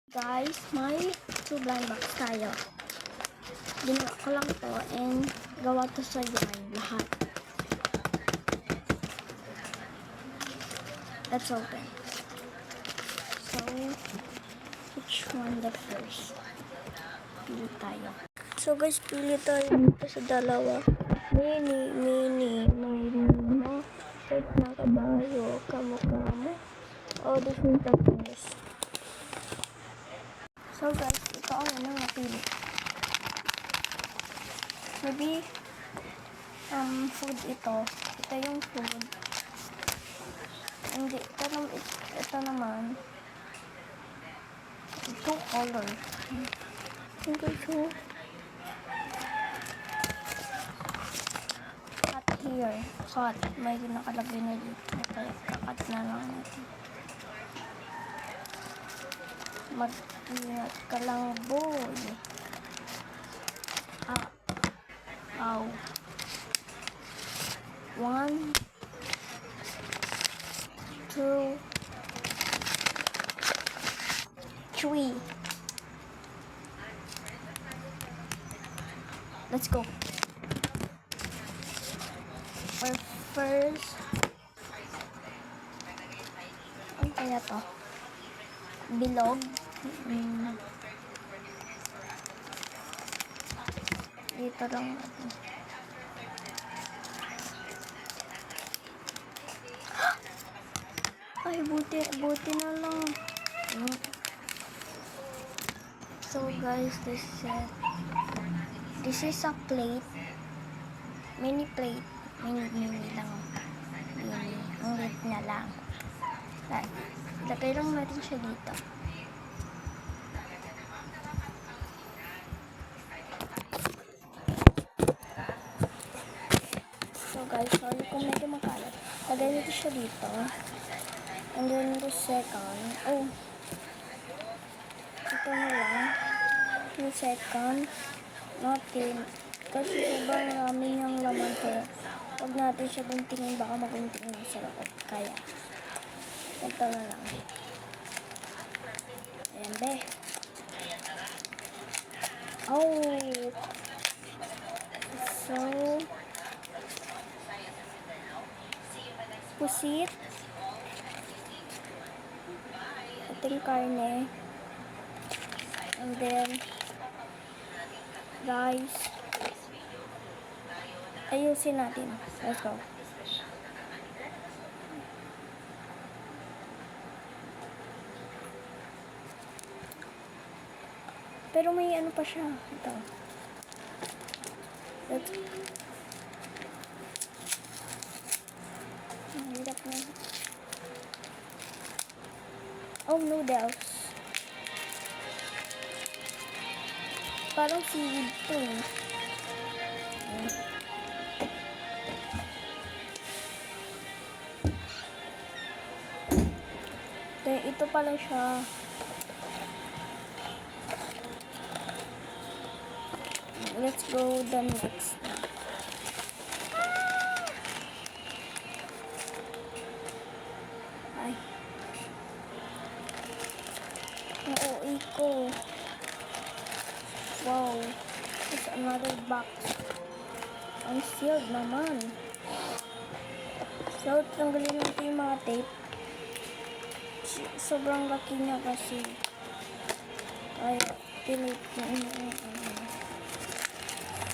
Guys, may two blind box tayo. Ginawa ko lang to and gawa to sa yarn lahat. Let's open. So, which one the first? Pili tayo. So guys, pili tayo dito sa dalawa. Mini, no? Set na kabayo, kamo. Oh, this one tapos. So guys, ito ang unang napili. Maybe, food ito. Ito yung food. Hindi, ito naman. Two color. Ito siya. Cut here. Cut. May nakalagay na dito. Ito, kakat na lang natin. Mag-ingat ka lang, boy. Ow. 1, 2, 3. Let's go. Our first. Ano kaya to? Bilog. Dito lang natin. Ay, buti na lang. So guys, this is a plate. Mini plate. Mini lang. Ang liit na lang. Lagay lang natin siya dito. So guys, sorry kung medyo makalat. Lagay natin siya dito. And then the second, ito na lang. Yung second, natin. Kasi sobrang marami niyang laman to. Huwag natin siya guntingin, baka maguntingin sa loob. Kaya, ito na lang. Ayan, be. So, pusit. Ating karne. And then, rice. Ayusin natin. Let's go. Pero may ano pa siya. Ito. Let's go. Hirap na. Noodles. Parang seaweed to eh. Ito pala siya. Let's go the next. Ay. Nauwi ko. Wow. It's another box. Ang sealed naman. So, tanggalin natin yung mga tape. Sobrang laki niya kasi. Ay, tinip na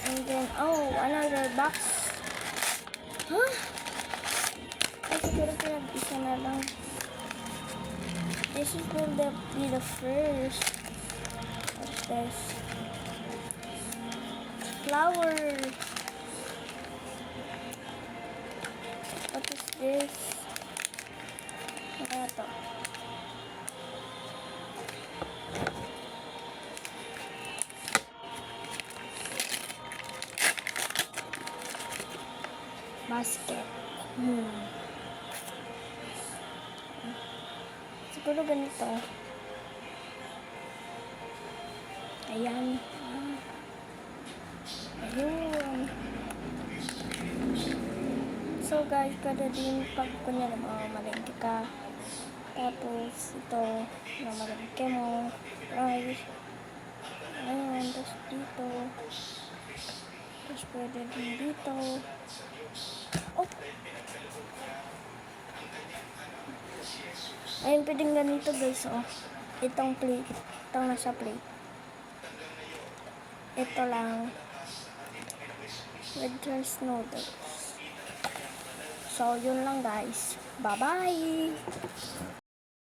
And then, another box. Huh? Ay, siguro pinag-isa na lang. This is going to be the first. What's this? Flower. What is this? Ano to? Basket. Siguro ganito. Ayan. Ayun. So guys, kada din pag kunya na malengke ka. Tapos ito, na malengke mo. fries. Ayan, tapos dito. Tapos pwede din dito. Oh! Ayun, pwedeng ganito guys, oh. Itong plate. Itong nasa plate. Ito lang. With rice noodles. So, yun lang guys. Bye-bye!